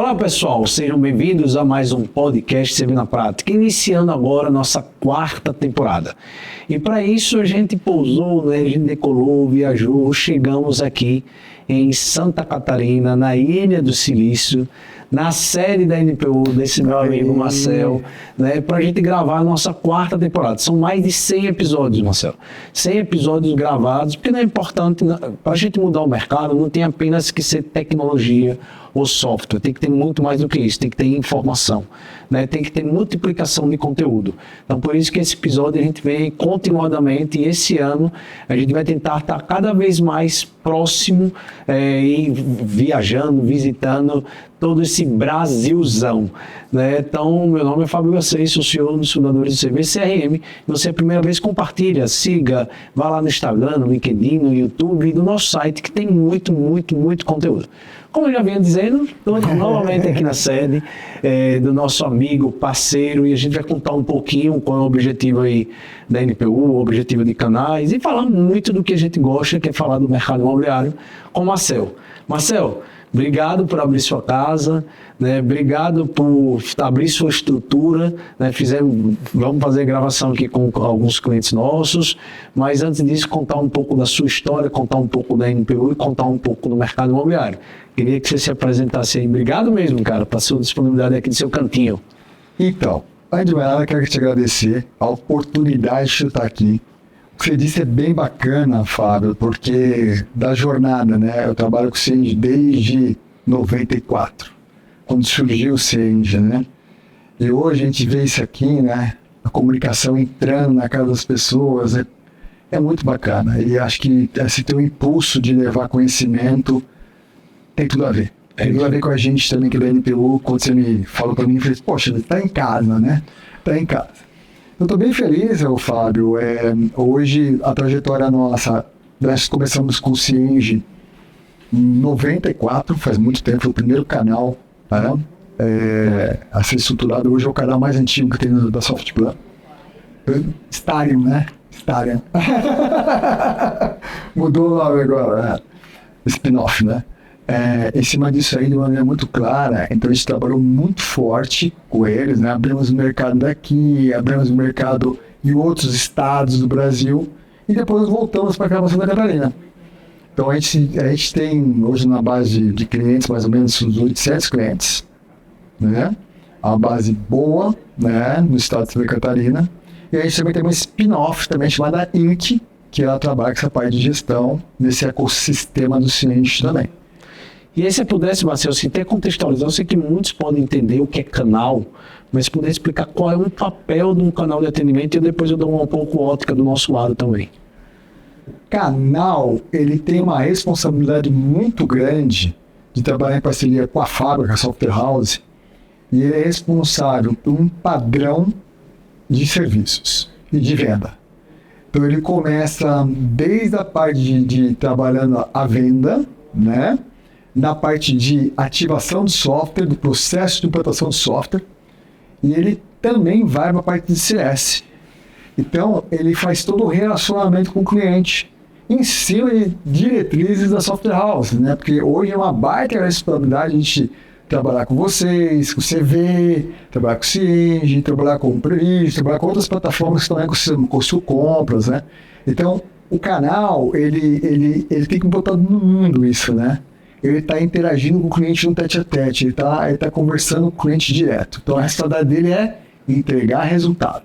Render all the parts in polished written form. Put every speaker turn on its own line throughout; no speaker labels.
Olá pessoal, sejam bem-vindos a mais um podcast CV na Prática, iniciando agora a nossa 4ª temporada. E para isso a gente pousou, a gente decolou, viajou, chegamos aqui em Santa Catarina, na Ilha do Silício, na sede da NPU, desse meu amigo Marcel, para a gente gravar a nossa 4ª temporada. São mais de 100 episódios, Marcel. 100 episódios gravados, porque não é importante, para a gente mudar o mercado, não tem apenas que ser tecnologia ou software, tem que ter muito mais do que isso, tem que ter informação, tem que ter multiplicação de conteúdo. Então, por isso que esse episódio a gente vem continuadamente, e esse ano a gente vai tentar estar cada vez mais próximo e viajando, visitando todo esse Brasilzão. Então, meu nome é Fábio Garcês, sou CEO um dos fundadores do CV CRM. Você é a primeira vez, compartilha, siga, vá lá no Instagram, no LinkedIn, no YouTube e no nosso site, que tem muito conteúdo. Como eu já vinha dizendo, estou novamente aqui na sede do nosso amigo, parceiro, e a gente vai contar um pouquinho qual é o objetivo aí da NPU, o objetivo de canais, e falar muito do que a gente gosta, que é falar do mercado imobiliário, com o Marcel. Marcel, obrigado por abrir sua casa, obrigado por abrir sua estrutura, vamos fazer gravação aqui com alguns clientes nossos, mas antes disso contar um pouco da sua história, contar um pouco da NPU e contar um pouco do mercado imobiliário. Queria que você se apresentasse aí. Obrigado mesmo, cara, pela sua disponibilidade aqui do seu cantinho.
Então, antes de mais nada, quero te agradecer a oportunidade de estar aqui. O que você disse é bem bacana, Fábio, porque da jornada, eu trabalho com o Cienge desde 94, quando surgiu o Cienge, E hoje a gente vê isso aqui, a comunicação entrando na casa das pessoas, é muito bacana. E acho que esse teu impulso de levar conhecimento tem tudo a ver. Tem tudo a ver com a gente também que é da NPU. Quando você me falou para mim, eu falei, poxa, ele está em casa, Está em casa. Eu estou bem feliz, Fábio. Hoje a trajetória nossa, nós começamos com o Cienge em 94, faz muito tempo, foi o primeiro canal a ser estruturado. Hoje é o canal mais antigo que tem da Softplan. Starium, Starium. Mudou o nome agora, spin-off, Em cima disso aí, de uma maneira muito clara, então a gente trabalhou muito forte com eles, abrimos o mercado daqui, abrimos o mercado em outros estados do Brasil e depois voltamos para cá para Santa Catarina. Então a gente tem hoje na base de clientes mais ou menos uns 800 clientes, uma base boa, no estado de Santa Catarina, e a gente também tem uma spin-off também chamada Inc, que ela trabalha com essa parte de gestão nesse ecossistema do Cienge também.
E aí, se você pudesse, Marcel, se até contextualizar, eu sei que muitos podem entender o que é canal, mas se puder explicar qual é o papel de um canal de atendimento, e depois eu dou um pouco ótica do nosso lado também.
Canal, ele tem uma responsabilidade muito grande de trabalhar em parceria com a fábrica, a Software House, e ele é responsável por um padrão de serviços e de venda. Então ele começa desde a parte de trabalhando a venda, na parte de ativação de software, do processo de implantação de software, e ele também vai para a parte de CS. Então, ele faz todo o relacionamento com o cliente, em cima de diretrizes da Software House, porque hoje é uma baita responsabilidade a gente trabalhar com vocês, com o CV, trabalhar com o Cienge, trabalhar com o Previsto, trabalhar com outras plataformas que estão com o compras, Então, o canal, ele tem que botar no mundo isso, Ele está interagindo com o cliente no tete-a-tete, ele tá conversando com o cliente direto. Então a responsabilidade dele é entregar resultado.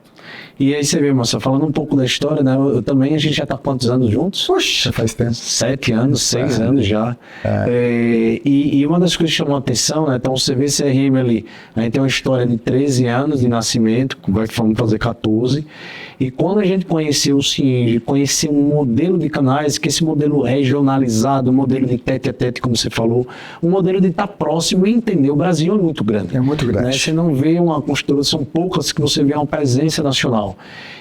E aí você vê, moça, falando um pouco da história, eu também, a gente já está quantos anos juntos?
Poxa, faz tempo.
7 anos, 6 anos já. E uma das coisas que chamou a atenção, então o CV CRM ali, a gente tem uma história de 13 anos de nascimento, vamos fazer 14, e quando a gente conheceu o Cienge, conheceu um modelo de canais, que esse modelo regionalizado, um modelo de tete-a-tete, como você falou, um modelo de estar próximo e entender. O Brasil é muito grande.
É muito grande.
Você não vê uma construtora, são poucas que você vê uma presença nacional.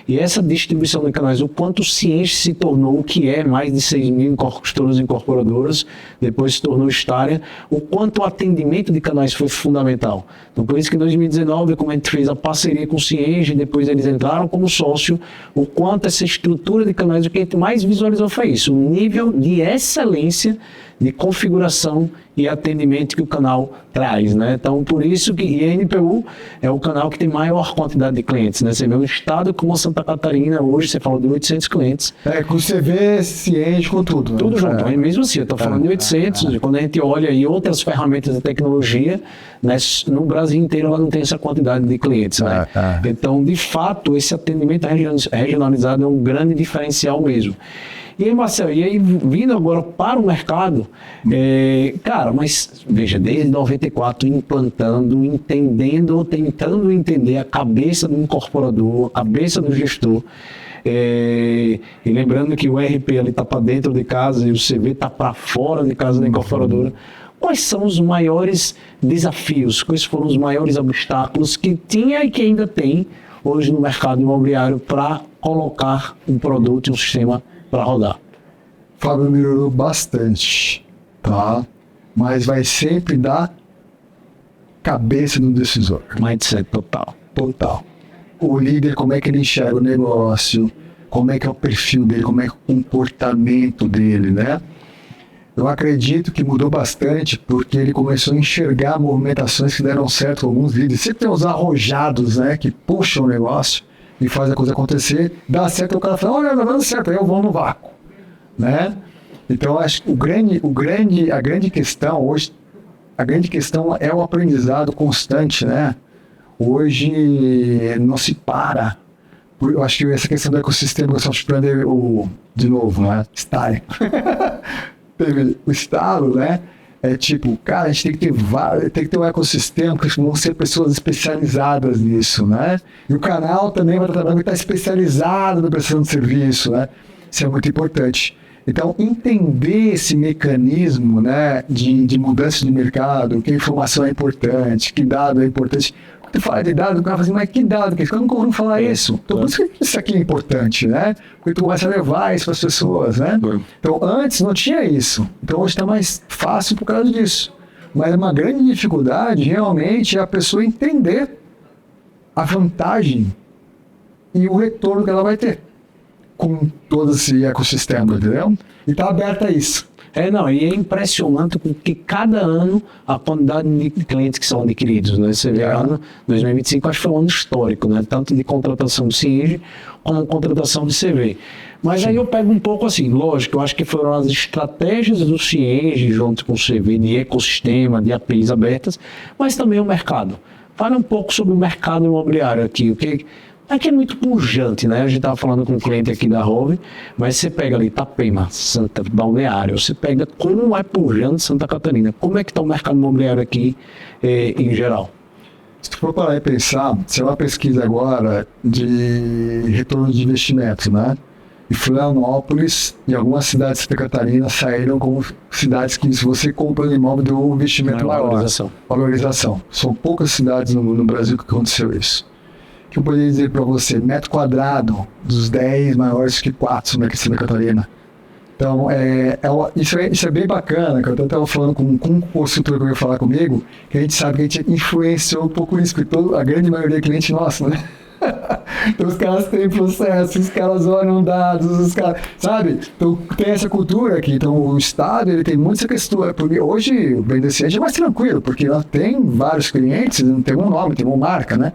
E essa distribuição de canais, o quanto o Cienge se tornou o que é, mais de 6 mil construtoras e incorporadoras, depois se tornou Staria, o quanto o atendimento de canais foi fundamental. Então, por isso que em 2019, como a gente fez a parceria com o Cienge, depois eles entraram como sócio, o quanto essa estrutura de canais, o que a gente mais visualizou foi isso, o nível de excelência de configuração e atendimento que o canal traz, né? Então, por isso que a NPU é o canal que tem maior quantidade de clientes, né? Você vê um estado como Santa Catarina, hoje você falou de 800 clientes.
Com CV, ciente, com tudo.
Tudo junto, mesmo assim, eu estou falando de 800, quando a gente olha aí outras ferramentas de tecnologia, né, no Brasil inteiro ela não tem essa quantidade de clientes, né? Então, de fato, esse atendimento regionalizado é um grande diferencial mesmo. E aí, Marcelo, e aí vindo agora para o mercado, cara, mas veja, desde 94 implantando, entendendo, tentando entender a cabeça do incorporador, a cabeça do gestor, e lembrando que o RP ali está para dentro de casa e o CV está para fora de casa da incorporadora. Quais são os maiores desafios, quais foram os maiores obstáculos que tinha e que ainda tem hoje no mercado imobiliário para colocar um produto e um sistema para rodar?
Fábio, melhorou bastante, tá? Mas vai sempre dar cabeça do decisor.
Mindset total.
Total. O líder, como é que ele enxerga o negócio, como é que é o perfil dele, como é que é o comportamento dele, né? Eu acredito que mudou bastante porque ele começou a enxergar movimentações que deram certo com alguns líderes. Sempre tem os arrojados, né, que puxam o negócio e faz a coisa acontecer, dá certo, o cara fala, olha, tá dando certo, aí eu vou no vácuo, né? Então, acho que a grande questão hoje, a grande questão é o aprendizado constante, né? Hoje não se para. Eu acho que essa questão do ecossistema, eu só te prender de novo, né? Style. Teve o estalo, né? É tipo, cara, a gente tem que ter um ecossistema, porque vão ser pessoas especializadas nisso, né? E o canal também vai estar especializado na prestação de serviço, né? Isso é muito importante. Então, entender esse mecanismo, né, de mudança de mercado, que informação é importante, que dado é importante. Quando tu fala de dado, o cara fala assim, mas que dado? Porque eu nunca ouvi falar isso. Então, por isso que isso aqui é importante, né? Porque tu começa a levar isso para as pessoas, né? Então, antes não tinha isso. Então, hoje está mais fácil por causa disso. Mas uma grande dificuldade, realmente, é a pessoa entender a vantagem e o retorno que ela vai ter com todo esse ecossistema, entendeu? E está aberta a isso.
E é impressionante porque cada ano a quantidade de clientes que são adquiridos, né? Você vê, ano 2025 acho que foi um ano histórico, né? Tanto de contratação de CIENG como contratação de CV. Mas aí eu pego um pouco assim, lógico, eu acho que foram as estratégias do CIENG junto com o CV, de ecossistema, de APIs abertas, mas também o mercado. Fala um pouco sobre o mercado imobiliário aqui, o que aqui é muito pujante, né? A gente estava falando com um cliente aqui da Rove, mas você pega ali Itapema, Santa Balneário, você pega como é pujante Santa Catarina. Como é que está o mercado imobiliário aqui em geral?
Se tu for parar e pensar, se é uma pesquisa agora de retorno de investimento, né? E Florianópolis e algumas cidades de Santa Catarina saíram como cidades que, se você compra um imóvel, deu um investimento maior. Valorização. São poucas cidades no Brasil que aconteceu isso. Que eu poderia dizer para você, metro quadrado dos 10 maiores que 4 aqui em Santa Catarina. Então, isso é bem bacana, que eu até estava falando com um consultor que veio falar comigo, que a gente sabe que a gente influenciou um pouco isso, porque a grande maioria é cliente nosso, né? Então os caras têm processo, os caras olham dados, os caras, sabe? Então tem essa cultura aqui. Então o Estado, ele tem muito essa questão, porque hoje o BNDES é mais tranquilo, porque ela tem vários clientes, não tem um nome, tem uma marca, né?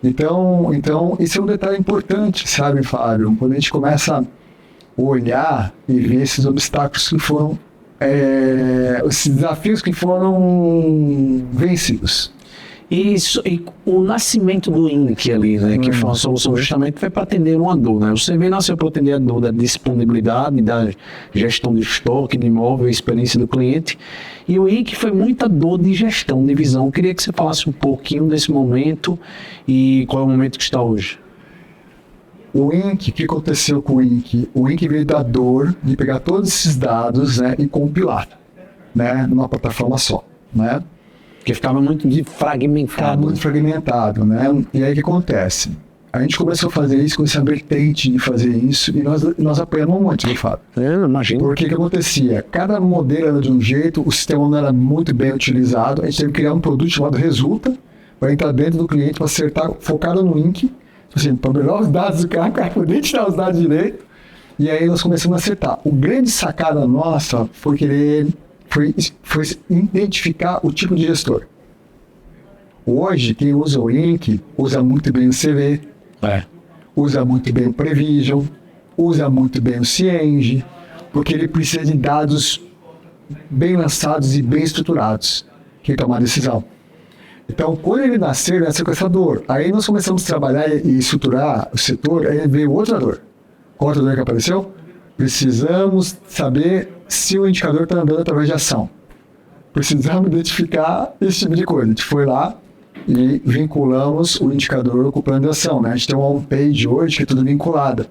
Então, isso é um detalhe importante, sabe, Fábio? Quando a gente começa a olhar e ver esses obstáculos que foram, esses desafios que foram vencidos.
E o nascimento do INC ali, né, que foi uma solução justamente foi para atender uma dor, né? O CV nasceu para atender a dor da disponibilidade, da gestão de estoque, de imóvel, experiência do cliente. E o INC foi muita dor de gestão, de visão. Eu queria que você falasse um pouquinho desse momento e qual é o momento que está hoje.
O INC, o que aconteceu com o INC? O INC veio da dor de pegar todos esses dados, né, e compilar, né, numa plataforma só, né?
Porque ficava muito fragmentado.
Ficava muito fragmentado, né? E aí o que acontece? A gente começou a fazer isso com essa vertente de fazer isso e nós apanhamos muito, de fato.
Imagino.
Porque o que acontecia? Cada modelo era de um jeito, o sistema não era muito bem utilizado, a gente teve que criar um produto chamado Resulta, para entrar dentro do cliente, para acertar, focado no INC, assim, para melhorar os dados do cara, o cara poder tirar os dados direito, e aí nós começamos a acertar. O grande sacada nossa foi querer foi identificar o tipo de gestor. Hoje, quem usa o Link usa muito bem o CV, usa muito bem o Prevision, usa muito bem o Cienge, porque ele precisa de dados bem lançados e bem estruturados que tomar decisão. Então, quando ele nasceu com essa dor. Aí nós começamos a trabalhar e estruturar o setor, aí veio outra dor. Qual outra dor que apareceu? Precisamos saber se o indicador está andando através de ação. Precisamos identificar esse tipo de coisa. A gente foi lá e vinculamos o indicador com o plano de ação. Né? A gente tem uma homepage hoje que é tudo vinculada.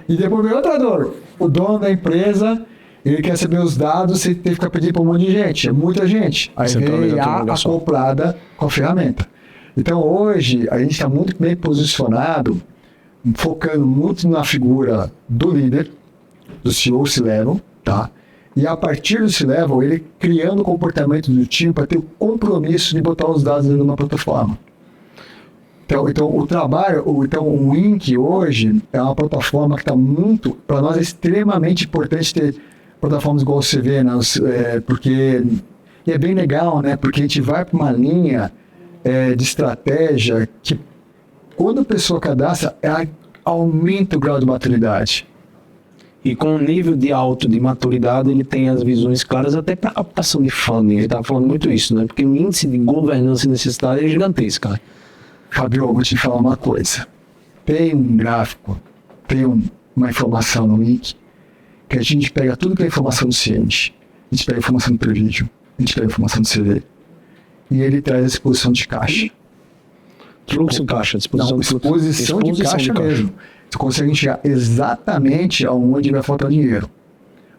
E depois veio outra dor. O dono da empresa, ele quer saber os dados, você tem que ficar pedindo para um monte de gente. É muita gente. Aí vem a acoplada com a ferramenta. Então hoje a gente está muito bem posicionado, focando muito na figura do líder, do CEO C-Level, tá? E a partir do C-Level, ele criando o comportamento do time para ter o compromisso de botar os dados dentro de uma plataforma. Então o trabalho, o Link hoje é uma plataforma que está muito, para nós é extremamente importante ter plataformas igual o CV, né? Porque é bem legal, né? Porque a gente vai para uma linha de estratégia que quando a pessoa cadastra, aumenta o grau de maturidade.
E com o nível de alto de maturidade, ele tem as visões claras até para captação de funding. Ele estava falando muito isso, né? Porque o índice de governança e necessidade é gigantesco, cara.
Fabio, eu vou te falar uma coisa. Tem um gráfico, tem uma informação no Link, que a gente pega tudo que é informação do Cienge, a gente pega a informação do Prevision, a gente pega a informação do CV, e ele traz a exposição de caixa.
Fluxo de caixa,
exposição de caixa mesmo. Você consegue enxergar exatamente aonde vai faltar dinheiro.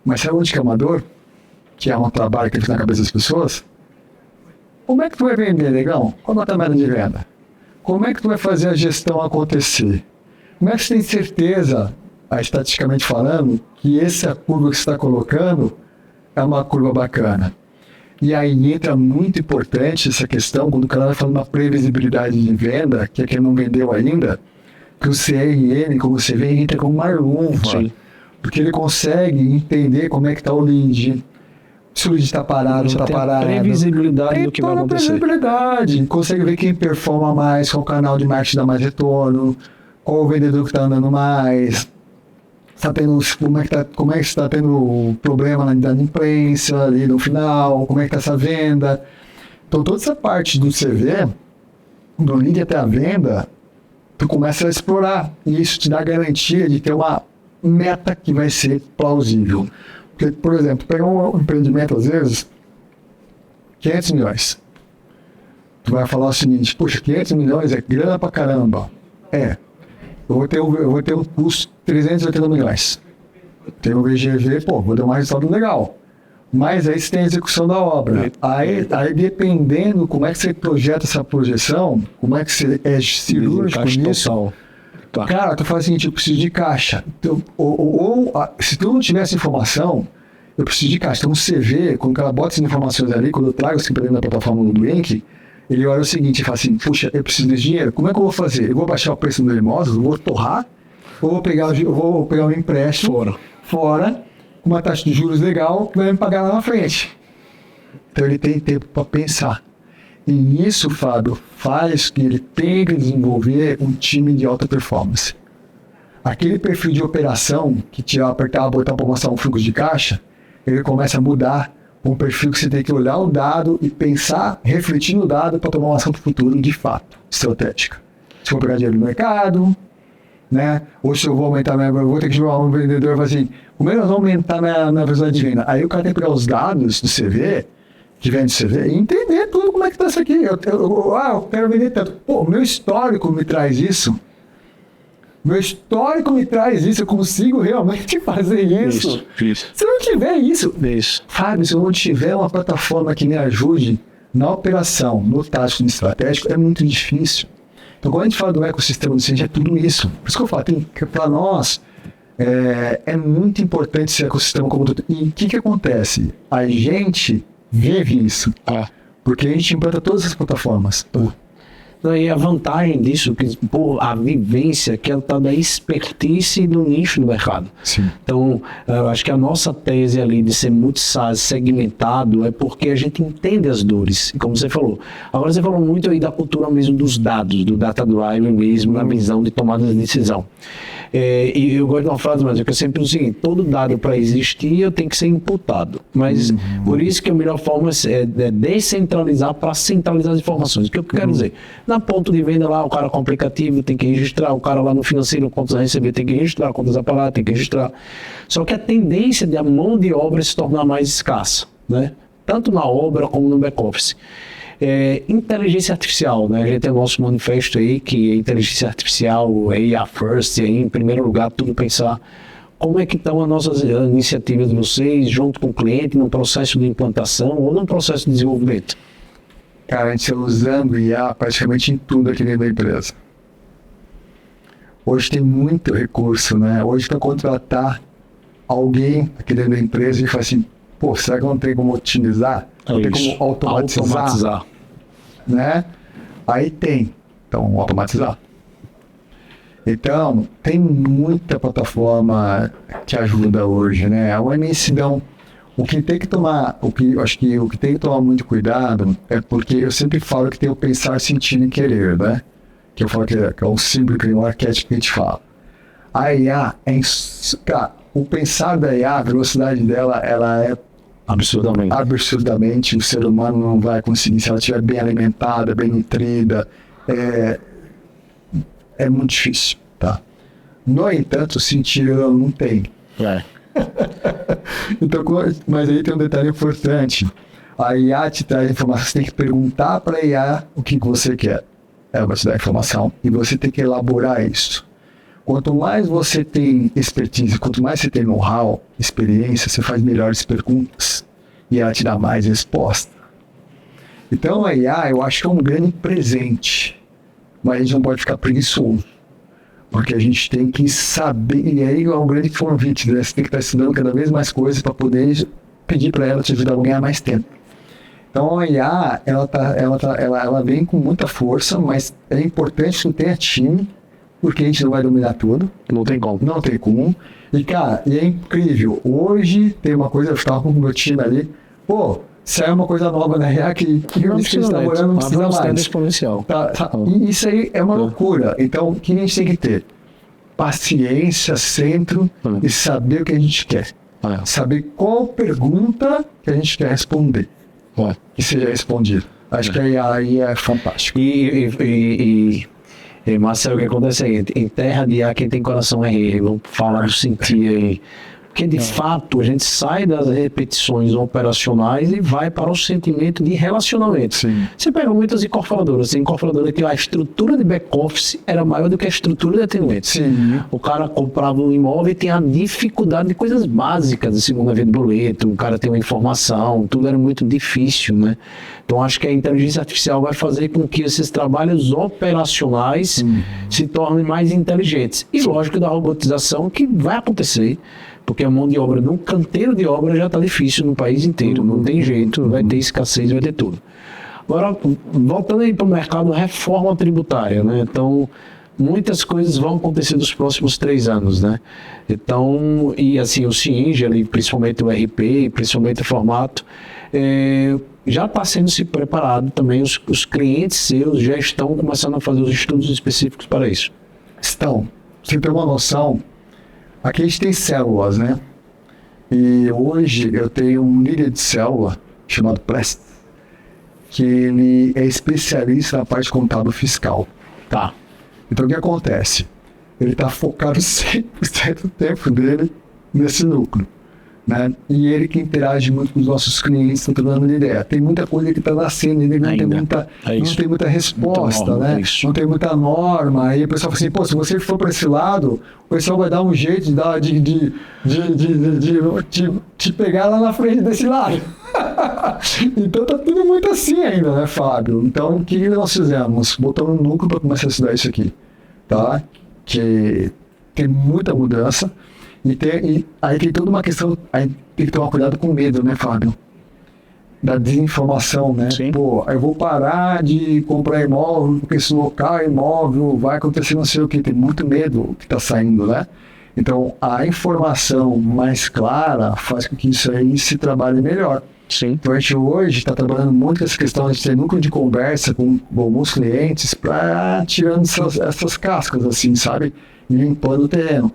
Mas sabe onde que é uma dor? Que é um trabalho que fica na cabeça das pessoas? Como é que tu vai vender, negão? Qual a nota média de venda? Como é que tu vai fazer a gestão acontecer? Como é que você tem certeza, estatisticamente falando, que essa curva que você está colocando é uma curva bacana? E aí entra muito importante essa questão, quando o cara vai falando uma previsibilidade de venda, que é quem não vendeu ainda, que o CRM, como você vê, entra como uma luva. Sim. Porque ele consegue entender como é que está o lead, se o lead está parado, não está parado.
Previsibilidade do que vai acontecer.
Previsibilidade. Consegue ver quem performa mais, qual canal de marketing dá mais retorno, qual o vendedor que está andando mais. Como é que está tendo problema na imprensa ali no final, como é que está essa venda. Então toda essa parte do CV, do lead até a venda, tu começa a explorar, e isso te dá a garantia de ter uma meta que vai ser plausível. Porque, por exemplo, pegar um empreendimento, às vezes, 500 milhões. Tu vai falar o seguinte, poxa, 500 milhões é grana pra caramba. Eu vou ter um custo de 380 milhões. Tem o VGV, vou dar um resultado legal. Mas aí você tem a execução da obra. Aí dependendo como é que você projeta essa projeção, como é que você é cirúrgico nisso, cara, tu faz o seguinte, eu preciso de caixa. Então, se tu não tivesse informação, eu preciso de caixa. Então o CV, quando o cara bota essas informações ali, quando eu trago isso para dentro da plataforma do Link, ele olha o seguinte e fala assim, puxa, eu preciso desse dinheiro, como é que eu vou fazer? Eu vou baixar o preço do meu imóvel, eu vou torrar, ou vou pegar um empréstimo fora com uma taxa de juros legal que vai me pagar lá na frente. Então ele tem tempo para pensar. E isso, Fábio, faz que ele tenha que desenvolver um time de alta performance. Aquele perfil de operação que te apertar, botar para mostrar um fluxo de caixa, ele começa a mudar um perfil que você tem que olhar o dado e pensar, refletir no dado para tomar uma ação para o futuro de fato, estratégica. Se eu vou pegar dinheiro no mercado, né? Ou se eu vou aumentar, eu vou ter que jogar um vendedor e falar assim, como é que nós vamos aumentar minha velocidade de venda? Aí o cara tem que pegar os dados do CV, que vem do CV, e entender tudo como é que está isso aqui. Eu quero vender tanto. O meu histórico me traz isso. Eu consigo realmente fazer isso.
Isso.
Se não tiver isso, Fábio, se eu não tiver uma plataforma que me ajude na operação, no tático, no estratégico, é muito difícil. Então, quando a gente fala do ecossistema do Cienge, é tudo isso. Por isso que eu falo, para nós, é muito importante esse ecossistema como todo. E o que acontece? A gente vive isso. Porque a gente implanta todas as plataformas.
E a vantagem disso, que por a vivência, que ela está da expertise do nicho do mercado.
Sim.
Então, eu acho que a nossa tese ali de ser multi-SaaS segmentado é porque a gente entende as dores, como você falou. Agora você falou muito aí da cultura mesmo dos dados, do data drive mesmo, na visão de tomada de decisão. E eu gosto de uma frase, mas é que eu sempre digo o seguinte: todo dado para existir eu tenho que ser imputado. Mas por isso que a melhor forma é descentralizar para centralizar as informações. O que eu quero dizer? Na ponto de venda lá, o cara com aplicativo tem que registrar, o cara lá no financeiro, contas a receber, tem que registrar, contas a pagar, tem que registrar. Só que a tendência de a mão de obra se tornar mais escassa, né? Tanto na obra como no back-office. Inteligência artificial, né? A gente tem o nosso manifesto aí, que é inteligência artificial, AI first, e aí, em primeiro lugar, tudo pensar como é que estão as nossas iniciativas de vocês, junto com o cliente, no processo de implantação ou no processo de desenvolvimento.
Cara, a gente está usando IA praticamente em tudo aqui dentro da empresa. Hoje tem muito recurso, né? Hoje para contratar alguém aqui dentro da empresa e falar assim, pô, será que não tem como otimizar? Não tem como automatizar? Né? Aí tem. Então, automatizar. Então, tem muita plataforma que ajuda hoje, né? A imensidão. O que tem que tomar, acho que o que tem que tomar muito cuidado é porque eu sempre falo que tem o pensar, sentir e querer, né? Que eu falo que é o símbolo, que é o arquétipo que a gente fala. A IA, o pensar da IA, a velocidade dela, ela é absurdamente, o ser humano não vai conseguir, se ela estiver bem alimentada, bem nutrida, é muito difícil, tá? No entanto, sentir ela não tem. Então, mas aí tem um detalhe importante. A IA te traz informação, você tem que perguntar para a IA o que você quer. Ela vai te dar informação e você tem que elaborar isso. Quanto mais você tem expertise, quanto mais você tem know-how, experiência, você faz melhores perguntas e ela te dá mais resposta. Então a IA, eu acho que é um grande presente, mas a gente não pode ficar preguiçoso, porque a gente tem que saber, e aí é um grande convite, né? Você tem que estar estudando cada vez mais coisas para poder pedir para ela te ajudar a ganhar mais tempo. Então a IA, ela vem com muita força, mas é importante que tenha time, porque a gente não vai dominar tudo.
Não tem como.
Não tem como. E, cara, e é incrível. Hoje tem uma coisa, eu estava com o meu time ali, pô, saiu uma coisa nova na IA que a gente está morando não precisa mais.
Exponencial.
E isso aí é uma loucura. Então, o que a gente tem que ter? Paciência, centro e saber o que a gente quer. Saber qual pergunta que a gente quer responder. Que seja respondido. Acho que aí é fantástico.
Marcelo, o que acontece é em terra de ar, quem tem coração é rei. Vamos falar do sentir aí. Porque, de fato, a gente sai das repetições operacionais e vai para o sentimento de relacionamento.
Sim.
Você pega muitas incorporadoras. Tem incorporadora que a estrutura de back-office era maior do que a estrutura de atendimento.
Sim.
O cara comprava um imóvel e tinha a dificuldade de coisas básicas, de segunda vez de boleto, o cara tem uma informação, tudo era muito difícil, né? Então, acho que a inteligência artificial vai fazer com que esses trabalhos operacionais se tornem mais inteligentes. E, lógico, da robotização, que vai acontecer, porque a mão de obra no canteiro de obra já está difícil no país inteiro, não tem jeito, vai ter escassez, vai ter tudo. Agora, voltando aí para o mercado, reforma tributária, né? Então, muitas coisas vão acontecer nos próximos 3 anos, né? Então, e assim, o Cienge ali, principalmente o RP, principalmente o formato, já está sendo se preparado também, os clientes seus já estão começando a fazer os estudos específicos para isso.
Estão. Você tem uma noção, aqui a gente tem células, né? E hoje eu tenho um líder de célula chamado Prest, que ele é especialista na parte contábil fiscal.
Tá.
Então o que acontece? Ele está focado 100% do tempo dele nesse núcleo, né? E ele que interage muito com os nossos clientes, está dando ideia. Tem muita coisa que está nascendo, ele não tem muita resposta,
norma,
né? Não tem muita norma. Aí o pessoal fala assim, pô, se você for para esse lado, o pessoal vai dar um jeito de pegar lá na frente desse lado. Então tá tudo muito assim ainda, né, Fábio? Então o que nós fizemos? Botamos um núcleo para começar a estudar isso aqui, tá? Que tem muita mudança. E aí tem toda uma questão, aí tem que tomar cuidado com medo, né, Fábio? da desinformação, né?
Sim.
Pô, eu vou parar de comprar imóvel porque esse local imóvel vai acontecer não sei o que. Tem muito medo que está saindo, né? Então, a informação mais clara faz com que isso aí se trabalhe melhor.
Sim.
Então, a gente hoje está trabalhando muito com essa questão de ter núcleo de conversa com alguns clientes para tirando essas cascas, assim, sabe? E limpando o terreno.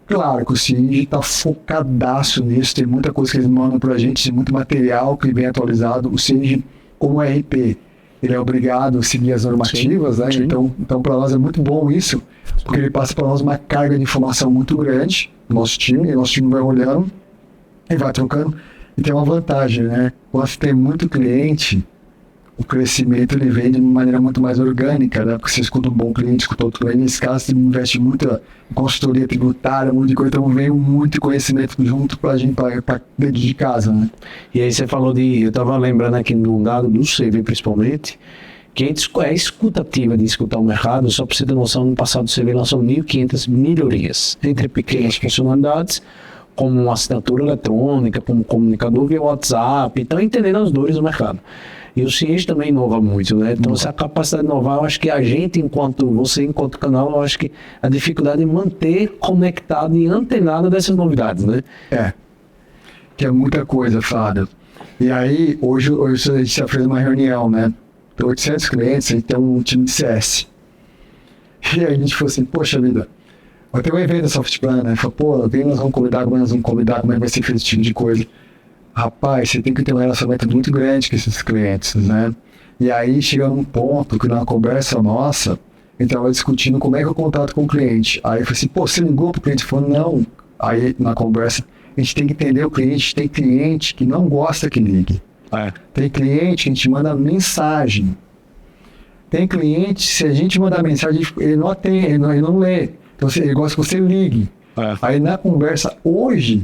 Claro que o CIG está focadaço nisso, tem muita coisa que eles mandam para a gente, tem muito material que vem atualizado. O CIG, como RP, ele é obrigado a seguir as normativas, né?
Sim.
Então para nós é muito bom isso, porque ele passa para nós uma carga de informação muito grande, nosso time vai olhando e vai trocando. E tem uma vantagem, né? Quando você tem muito cliente, o crescimento ele vem de maneira muito mais orgânica, né? Porque você escuta um bom cliente, escuta outro cliente. Nesse caso, você investe muito em consultoria tributária, um monte de coisa, então vem muito conhecimento junto pra gente, pra dentro de casa, né?
E aí você falou eu estava lembrando aqui de um dado do CV principalmente, que a gente é escutativa de escutar o mercado. Só para você ter noção, no passado o CV lançou 1.500 melhorias, entre pequenas funcionalidades, como uma assinatura eletrônica, como comunicador via WhatsApp, então entendendo as dores do mercado. E o Ciente também inova muito, né? Então, essa capacidade de inovar, eu acho que a gente, enquanto canal, eu acho que a dificuldade é manter conectado e antenado dessas novidades, né?
Que é muita coisa, Fábio. E aí, hoje a gente já fez uma reunião, né? 800 clientes, a gente tem um time de CS. E aí a gente falou assim, poxa vida, vai ter um evento da Softplan, né? Falou, pô, quem nós vamos convidar, como é que vai ser feito esse tipo de coisa? Rapaz, você tem que ter um relacionamento muito grande com esses clientes, né? E aí chega num ponto que na conversa nossa, a gente estava discutindo como é que é o contato com o cliente. Aí eu falei assim, pô, você ligou pro cliente? Ele falou, não. Aí na conversa, a gente tem que entender o cliente. Tem cliente que não gosta que ligue. Tem cliente que a gente manda mensagem. Tem cliente, se a gente mandar mensagem, ele não atende, ele não lê. Então ele gosta que você ligue. Aí na conversa,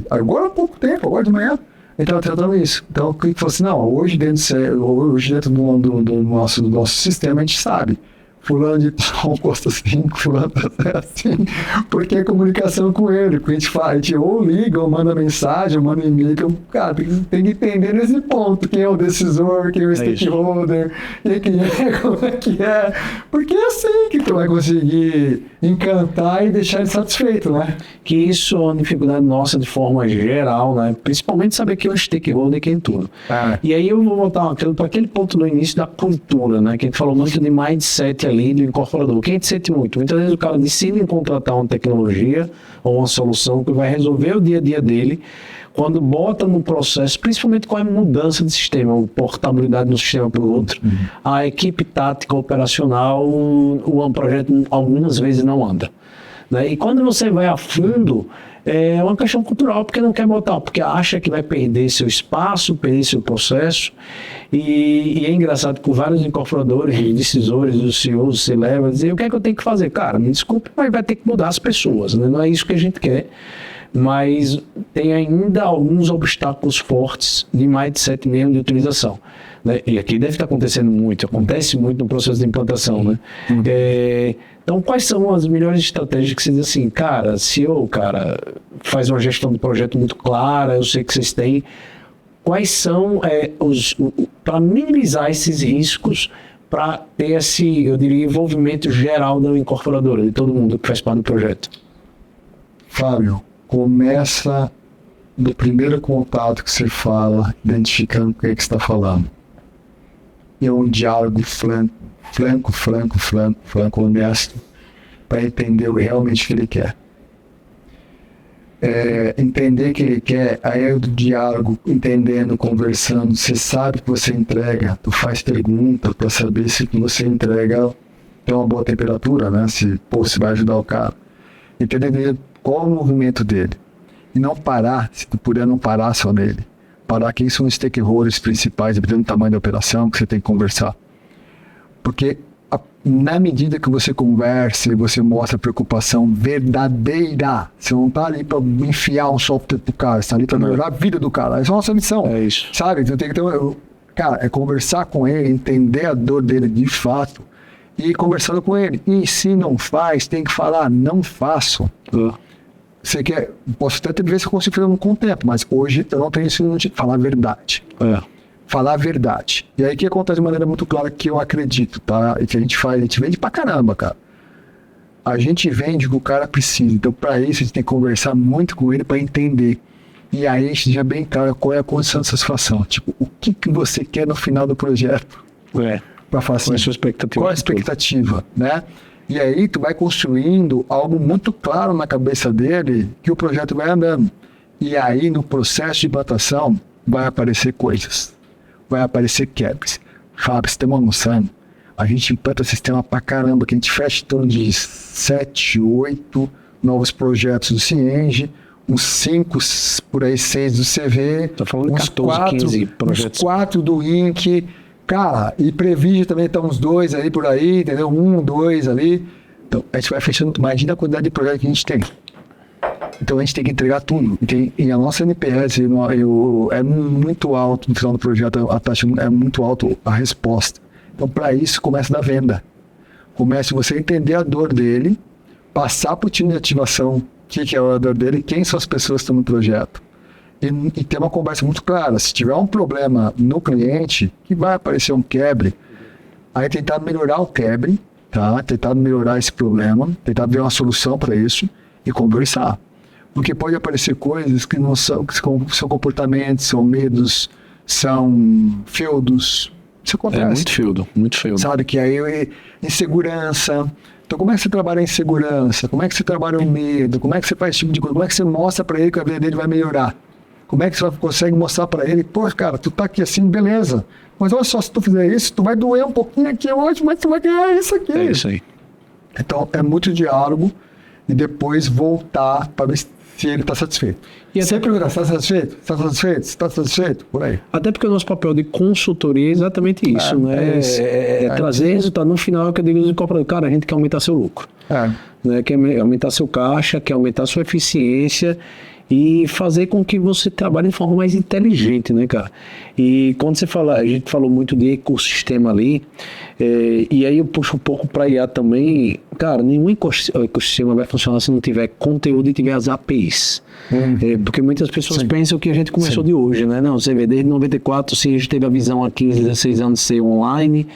agora há pouco tempo, agora de manhã, ele estava tratando isso. Então, o que falou assim, não, hoje dentro do nosso sistema a gente sabe. Fulano de tal gosta assim, fulano tá assim, porque é comunicação com ele. Porque a gente ou liga, ou manda mensagem, ou manda e-mail. Então, cara, tem que entender nesse ponto quem é o decisor, quem é o stakeholder, como é que é. Porque é assim que tu vai conseguir encantar e deixar ele satisfeito, né?
Que isso é uma dificuldade nossa de forma geral, né? Principalmente saber quem é o stakeholder e quem é tudo. E aí eu vou voltar para aquele ponto no início da cultura, né? Que a gente falou muito de mindset ali do incorporador. O que a gente sente muito? Muitas vezes o cara decide em contratar uma tecnologia ou uma solução que vai resolver o dia a dia dele, quando bota no processo, principalmente com a mudança de sistema, a portabilidade de um sistema para o outro, a equipe tática operacional, o projeto algumas vezes não anda. Né? E quando você vai a fundo, é uma questão cultural, porque não quer botar, porque acha que vai perder seu espaço, perder seu processo. E é engraçado que vários incorporadores, decisores, os CEOs, se levam a dizer, o que é que eu tenho que fazer? Cara, me desculpe, mas vai ter que mudar as pessoas, né? Não é isso que a gente quer. Mas tem ainda alguns obstáculos fortes de mindset mesmo de utilização. Né? E aqui deve estar acontecendo muito, acontece muito no processo de implantação, né? Então, quais são as melhores estratégias que você diz assim, cara, CEO, faz uma gestão de projeto muito clara, eu sei que vocês têm. Quais são para minimizar esses riscos, para ter esse, eu diria, envolvimento geral da incorporadora, de todo mundo que faz parte do projeto?
Fábio, começa do primeiro contato que você fala, identificando o que você está falando. É um diálogo franco, honesto, para entender realmente o que ele quer. Entender o que ele quer, aí é do diálogo, entendendo, conversando, você sabe o que você entrega, tu faz pergunta para saber se o que você entrega tem uma boa temperatura, né? Se vai ajudar o cara. Entender qual é o movimento dele. E não parar, se tu puder não parar só nele. Parar quem são os stakeholders principais, dependendo do tamanho da operação que você tem que conversar. Porque na medida que você conversa e você mostra preocupação verdadeira, você não está ali para enfiar um software pro cara, você está ali para melhorar a vida do cara. Essa é a nossa missão.
É isso.
Sabe? Então tem que ter é conversar com ele, entender a dor dele de fato e ir conversando com ele. E se não faz, tem que falar, não faço. Você quer, posso até ver se eu consigo fazer com o tempo, mas hoje eu não tenho isso de falar a verdade. falar a verdade. E aí que acontece de maneira muito clara que eu acredito, tá? E que a gente vende pra caramba, cara. A gente vende o que o cara precisa. Então, para isso, a gente tem que conversar muito com ele para entender. E aí, a gente já bem claro qual é a condição de satisfação. Tipo, o que você quer no final do projeto? Para falar assim,
qual é a sua expectativa?
Qual a expectativa, né? E aí, tu vai construindo algo muito claro na cabeça dele que o projeto vai andando. E aí, no processo de implantação, vai aparecer coisas. Vai aparecer quebres. Fábio, você tem uma noção? A gente implanta sistema pra caramba, que a gente fecha em torno de 7, 8 novos projetos do Cienge, uns 5, por aí 6 do CV,
Tô falando de
uns
14, 15 projetos.
Uns 4 do INC, cara, e Previge também tá uns 2 ali por aí, entendeu? 1, 2 ali. Então, a gente vai fechando, imagina a quantidade de projetos que a gente tem. Então, a gente tem que entregar tudo. E a nossa NPS é muito alto no final do projeto, a taxa é muito alta, a resposta. Então, para isso, começa da venda. Comece você a entender a dor dele, passar para o time de ativação o que é a dor dele, quem são as pessoas que estão no projeto. E ter uma conversa muito clara. Se tiver um problema no cliente, que vai aparecer um quebre, aí tentar melhorar o quebre, tá? Tentar melhorar esse problema, tentar ver uma solução para isso e conversar. Porque pode aparecer coisas que não são, que são comportamentos, são medos, são feudos. Isso acontece.
É muito feudo.
Sabe, que aí insegurança. Então, como é que você trabalha a insegurança? Como é que você trabalha o medo? Como é que você faz esse tipo de coisa? Como é que você mostra para ele que a vida dele vai melhorar? Como é que você consegue mostrar para ele, pô, cara, tu tá aqui assim, beleza. Mas olha só, se tu fizer isso, tu vai doer um pouquinho aqui hoje, mas tu vai ganhar isso aqui.
É isso aí.
Então, é muito diálogo e depois voltar para ver se ele está satisfeito. E sempre perguntar, está satisfeito? Está satisfeito? Está satisfeito? Por aí.
Até porque o nosso papel de consultoria é exatamente isso, né? É trazer resultado. No final, é o que eu digo aos incorporadores, cara, a gente quer aumentar seu lucro. Né? Quer aumentar seu caixa, quer aumentar sua eficiência e fazer com que você trabalhe de forma mais inteligente, né, cara? E quando você fala, a gente falou muito de ecossistema ali, e aí eu puxo um pouco para IA também, cara, nenhum ecossistema vai funcionar se não tiver conteúdo e tiver as APIs. Porque muitas pessoas pensam que a gente começou de hoje, né? Não, você vê, desde 94, sim, a gente teve a visão há 15, 16 anos de ser online,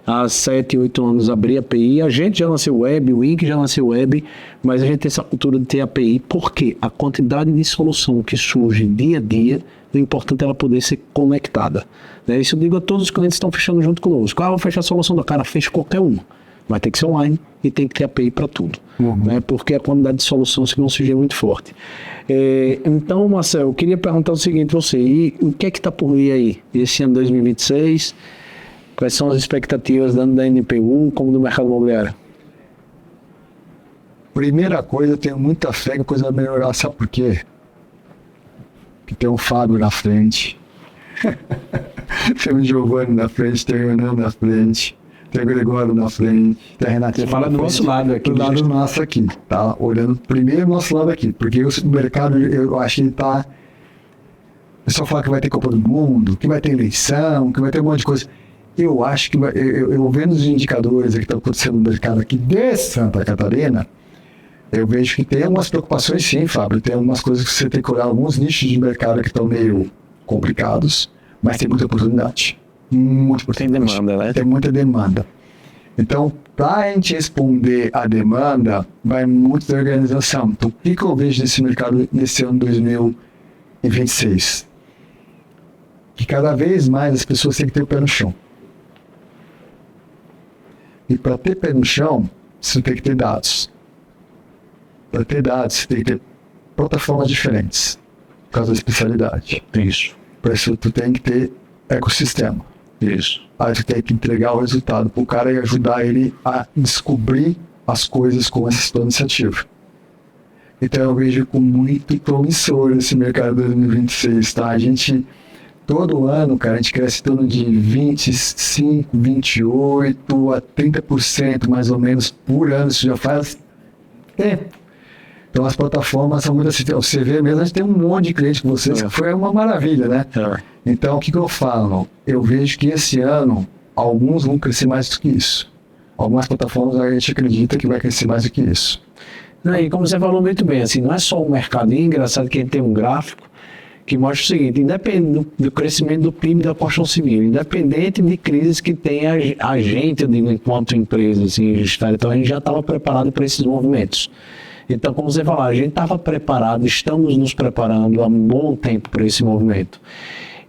há 7, 8 anos abrir API, a gente já nasceu web, o INC já nasceu web, mas a gente tem essa cultura de ter API, porque a quantidade de solução que surge dia a dia, o importante é ela poder ser conectada. Né? Isso eu digo a todos os clientes que estão fechando junto conosco. Vou fechar a solução da cara, fecha qualquer uma. Vai ter que ser online e tem que ter API para tudo. Né? Porque a quantidade de soluções que vão surgir é muito forte. Então, Marcel, eu queria perguntar o seguinte, e o que é que está por vir aí? Esse ano 2026... Quais são as expectativas da NPU como do mercado imobiliário?
Primeira coisa, eu tenho muita fé que a coisa vai melhorar. Sabe por quê? Porque tem o Fábio na frente. Tem o Giovanni na frente, tem o Renan na frente, tem o Gregório na frente, tem a Renatinha.
Você fala do nosso lado aqui.
Do lado nosso aqui, tá? Olhando primeiro do nosso lado aqui. Porque o mercado, eu acho que ele tá... O pessoal fala que vai ter Copa do Mundo, que vai ter eleição, que vai ter um monte de coisa. Eu acho que, eu vendo os indicadores que estão acontecendo no mercado aqui de Santa Catarina, eu vejo que tem algumas preocupações sim, Fábio. Tem algumas coisas que você tem que olhar, alguns nichos de mercado que estão meio complicados, mas tem muita oportunidade. Muita oportunidade.
Tem demanda, né?
Tem muita demanda. Então, para a gente responder à demanda, vai muito da organização. Então, o que eu vejo nesse mercado nesse ano 2026? Que cada vez mais as pessoas têm que ter o pé no chão. E para ter pé no chão, você tem que ter dados. Para ter dados, você tem que ter plataformas diferentes, por causa da especialidade.
Isso.
Para isso, tu tem que ter ecossistema.
Isso.
Aí tu tem que entregar o resultado para o cara e ajudar ele a descobrir as coisas com essa sua iniciativa. Então eu vejo com muito promissor esse mercado 2026, tá? A gente... Todo ano, cara, a gente cresce em torno de 25, 28 a 30% mais ou menos por ano. Isso já faz tempo. Então as plataformas são muito assim. O CV mesmo, a gente tem um monte de clientes com vocês, que foi uma maravilha, né? Então o que eu falo? Eu vejo que esse ano, alguns vão crescer mais do que isso. Algumas plataformas a gente acredita que vai crescer mais do que isso.
E como você falou muito bem, assim, não é só o mercado. E é engraçado que a gente tem um gráfico que mostra o seguinte: independente do crescimento do PIB da construção civil, independente de crises que tenha a gente, eu digo, enquanto empresa, assim, então a gente já estava preparado para esses movimentos. Então, como você falou, a gente estava preparado, estamos nos preparando há um bom tempo para esse movimento.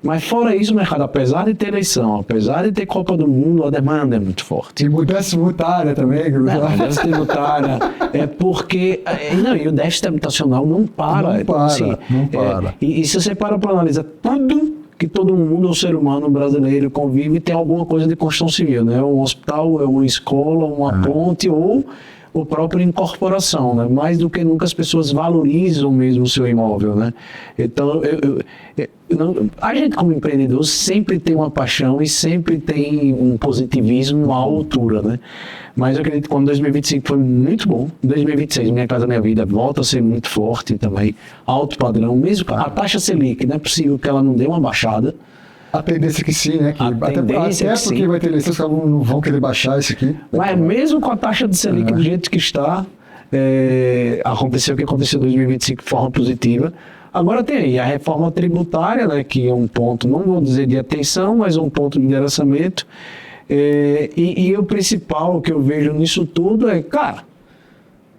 Mas fora isso, o mercado, apesar de ter eleição, apesar de ter Copa do Mundo, a demanda é muito forte.
E mudança tributária também.
Mudança tributária é porque... Não, e o déficit habitacional não para.
Não para, assim, não para.
E se você para analisar tudo que todo mundo, o ser humano brasileiro convive, tem alguma coisa de construção civil, né? Um hospital, uma escola, uma ponte ou a própria incorporação, né? Mais do que nunca as pessoas valorizam mesmo o seu imóvel, né? Então, a gente como empreendedor sempre tem uma paixão e sempre tem um positivismo à altura, né? Mas eu acredito que quando 2025 foi muito bom, 2026, Minha Casa Minha Vida volta a ser muito forte também, alto padrão, mesmo a taxa Selic, não é possível que ela não dê uma baixada.
A tendência que sim, né? Que até porque sim. Vai ter eleições que não vão querer baixar isso aqui.
Mas mesmo com a taxa de Selic do jeito que está, aconteceu o que aconteceu em 2025 de forma positiva. Agora tem aí a reforma tributária, né, que é um ponto, não vou dizer de atenção, mas um ponto de endereçamento. E o principal que eu vejo nisso tudo é, cara,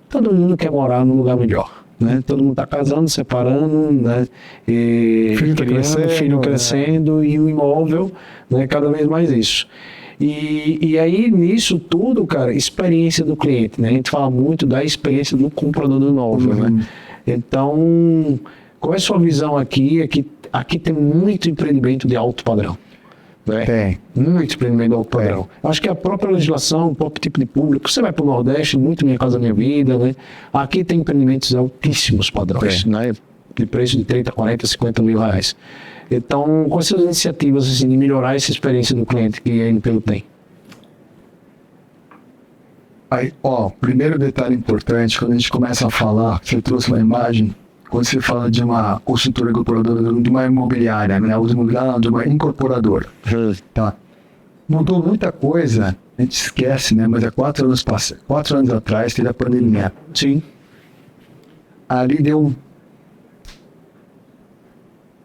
todo mundo quer morar num lugar melhor. Né? Todo mundo está casando, separando, né? Filho crescendo e o imóvel, né? Cada vez mais isso. E aí, nisso tudo, cara, experiência do cliente, né? A gente fala muito da experiência do comprador do imóvel, né? Então, qual é a sua visão aqui? Aqui tem muito empreendimento de alto padrão. Né?
Tem.
Muito empreendimento de alto padrão. Acho que a própria legislação, o próprio tipo de público, você vai para o Nordeste, muito Minha Casa Minha Vida, né? Aqui tem empreendimentos de altíssimos padrões, né? De preço de 30, 40, 50 mil reais. Então, quais são as iniciativas assim, de melhorar essa experiência do cliente que a NPU tem?
Aí, primeiro detalhe importante, quando a gente começa a falar, você trouxe uma imagem, quando você fala de uma construtora incorporadora, de uma imobiliária, né? De uma incorporadora. Tá. Mudou muita coisa, a gente esquece, né? Mas há 4 anos atrás teve a pandemia.
Sim.
Ali deu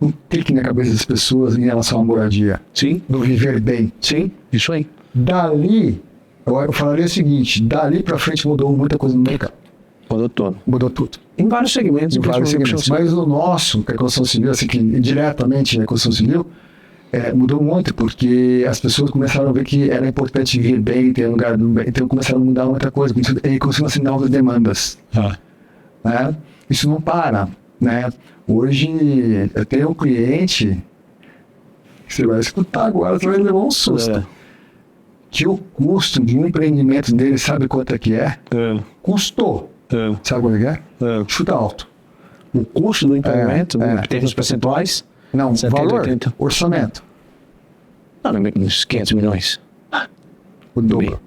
um clique na cabeça das pessoas em relação à moradia.
Sim.
Do viver bem.
Sim, isso aí.
Dali, eu falaria o seguinte, dali pra frente mudou muita coisa no mercado. Mudou tudo.
Em vários segmentos.
Mas o nosso, que é a construção civil, assim, que diretamente é a construção civil, mudou muito, porque as pessoas começaram a ver que era importante viver bem, ter um lugar bem, então começaram a mudar muita coisa, e começaram a ser novas demandas. Né? Isso não para. Né? Hoje, eu tenho um cliente, que você vai escutar agora, você vai levar um susto. Que o custo de um empreendimento dele, sabe quanto é que é? Custou. Sabe quanto é? Chuta alto.
O custo do empreendimento, em termos percentuais?
Não,
70,
valor,
80.
orçamento.
Uns 500 milhões.
O dobro.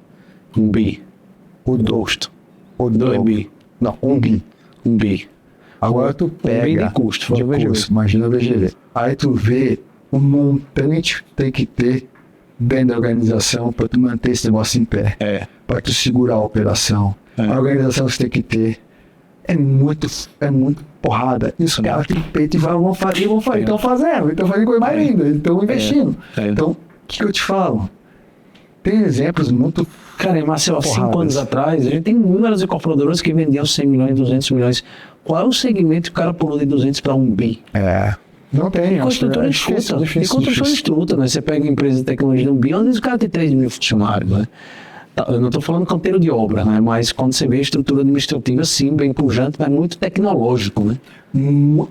Um bi.
O
Custo.
O
2 bi.
Não, 1 bi.
1 bi.
Agora tu pega...
1 bi de custo.
Imagina o VGV. Aí tu vê o montante que tem que ter dentro da organização para tu manter esse negócio em pé. Para tu segurar a operação. A organização que você tem que ter é muito porrada. E os caras têm peito e vão fazer. Estão fazendo coisa mais linda. Estão investindo. Então, o que eu te falo? Tem exemplos muito...
Cara, em Maceió, 5 anos atrás, a gente tem inúmeras incorporadoras que vendiam 100 milhões, 200 milhões. Qual é o segmento que o cara pulou de 200 para 1 bi?
Não tem.
Construtora enxuta. E construção enxuta, né? Você pega empresa de tecnologia de 1 bi, onde o cara tem 3 mil funcionários, né? Eu não estou falando canteiro de obra, né? Mas quando você vê a estrutura administrativa, sim, bem pujante, mas muito tecnológico, né?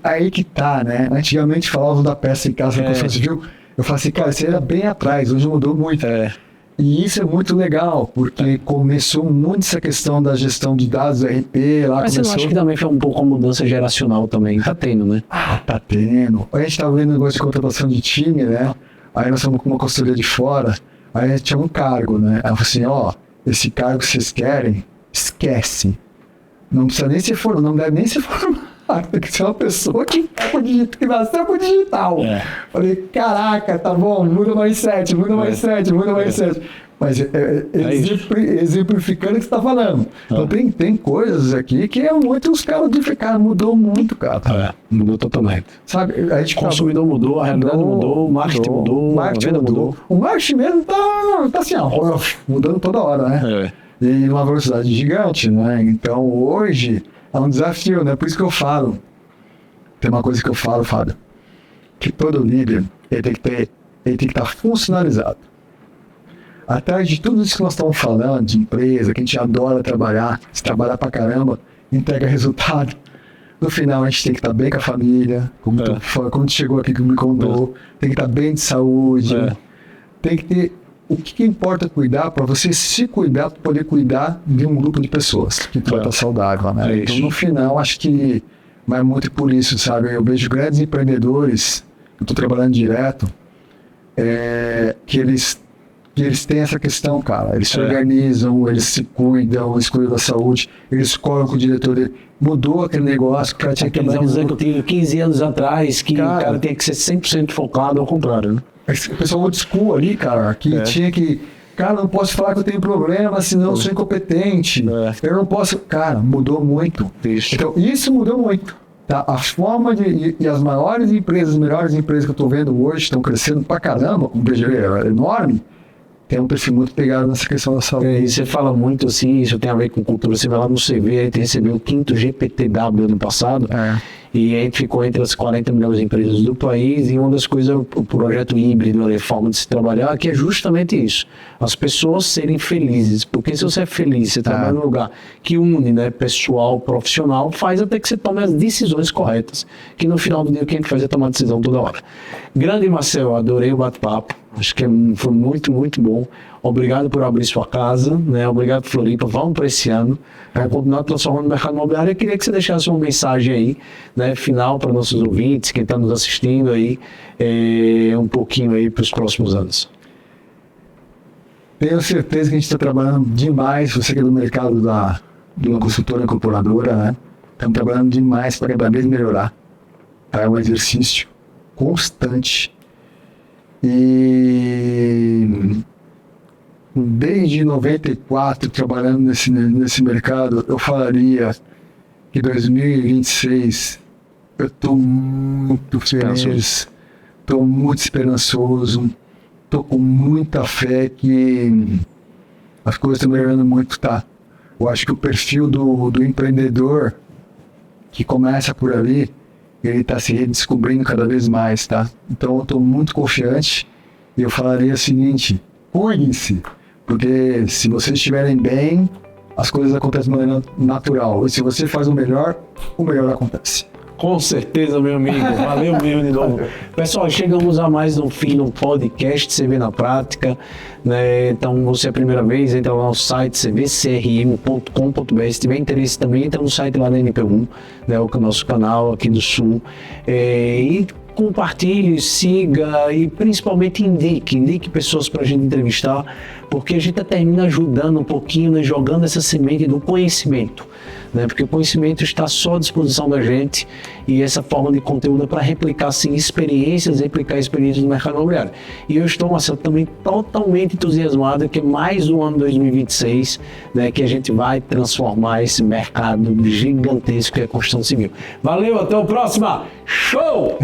Aí que tá, né? Antigamente falavam da peça em casa da construção civil. Eu falei assim, cara, isso era bem atrás, hoje mudou muito. E isso é muito legal, porque começou muito essa questão da gestão de dados, RP, lá
mas
começou...
você não acha que também foi um pouco a mudança geracional também? Tá tendo, né?
Tá tendo. A gente tava vendo um negócio de contratação de time, né? Aí nós estamos com uma consultoria de fora, aí a gente tinha um cargo, né? Aí eu falei assim, esse cargo que vocês querem, esquece. Não precisa nem se formar, não deve nem se formar. Tem que ser uma pessoa que nasceu com o digital. Falei, caraca, tá bom, muda mais 7. Mas exemplificando o que você está falando. Então tem coisas aqui que é muito os caras de ficar, mudou muito, cara.
Mudou totalmente.
Sabe, a gente
O consumidor mudou, a realidade mudou, o marketing mudou, a venda mudou.
O marketing mesmo tá assim, ó, mudando toda hora, né? E numa velocidade gigante, né? Então hoje é um desafio, né? Por isso que eu falo. Tem uma coisa que eu falo, Fábio, que todo líder ele tem que estar funcionalizado. Atrás de tudo isso que nós estamos falando, de empresa, que a gente adora trabalhar, se trabalhar pra caramba, entrega resultado. No final, a gente tem que estar bem com a família, como tu chegou aqui que me contou, tem que estar bem de saúde, tem que ter o que importa cuidar para você se cuidar, para poder cuidar de um grupo de pessoas que tu vai estar saudável, né? Então, no final, acho que vai muito por isso, sabe? Eu vejo grandes empreendedores, eu estou trabalhando direto, que eles têm essa questão, cara. Eles se organizam, eles se cuidam, eles cuidam da saúde, eles colam com o diretor dele. Mudou aquele negócio, o cara tinha que
trabalhar. Eu tive 15 anos atrás que o cara tem que ser 100% focado, ao contrário, né?
O pessoal old school ali, cara, que tinha que... Cara, não posso falar que eu tenho problema, senão eu sou incompetente. Eu não posso... Cara, mudou muito. Então, isso mudou muito. Tá? A forma de... E as maiores empresas, as melhores empresas que eu tô vendo hoje, estão crescendo pra caramba, com um PGV enorme, tem um perfil muito pegado nessa questão da saúde.
E você fala muito assim, isso tem a ver com cultura. Você vai lá no CV, a gente recebeu o 5º GPTW ano passado, e a gente ficou entre as 40 melhores empresas do país, e uma das coisas, o projeto híbrido, a forma de se trabalhar, que é justamente isso, as pessoas serem felizes, porque se você é feliz, você trabalha num lugar que une, né, pessoal, profissional, faz até que você tome as decisões corretas, que no final do dia o que a gente faz é tomar decisão toda hora. Grande Marcel, adorei o bate-papo, acho que foi muito, muito bom. Obrigado por abrir sua casa, né? Obrigado, Floripa. Vamos para esse ano. Vai continuar transformando o mercado imobiliário. Eu queria que você deixasse uma mensagem aí, né, final para nossos ouvintes, quem está nos assistindo aí, um pouquinho aí para os próximos anos.
Tenho certeza que a gente está trabalhando demais, você que é do mercado de uma consultora incorporadora, né? Estamos trabalhando demais para cada vez melhorar. É um exercício constante. E desde 94, trabalhando nesse mercado, eu falaria que 2026 eu estou muito feliz, estou muito esperançoso, estou com muita fé que as coisas estão melhorando muito, tá? Eu acho que o perfil do empreendedor que começa por ali, ele está se redescobrindo cada vez mais, tá? Então eu estou muito confiante e eu falaria o seguinte: cuidem-se, porque se vocês estiverem bem, as coisas acontecem de maneira natural. E se você faz o melhor acontece.
Com certeza, meu amigo. Valeu mesmo de novo. Pessoal, chegamos a mais um fim do podcast CV na Prática, né? Então, você é a primeira vez, entra lá no site cvcrm.com.br. Se tiver interesse também, entra no site lá da NP1, né? O nosso canal aqui do Sul. E compartilhe, siga e principalmente indique pessoas para a gente entrevistar, porque a gente termina ajudando um pouquinho, né, jogando essa semente do conhecimento, né, porque o conhecimento está só à disposição da gente e essa forma de conteúdo é para replicar sim, experiências no mercado imobiliário. E eu estou, Marcelo, também totalmente entusiasmado que é mais um ano 2026, né, que a gente vai transformar esse mercado gigantesco que é a construção civil. Valeu, até o próximo! Show!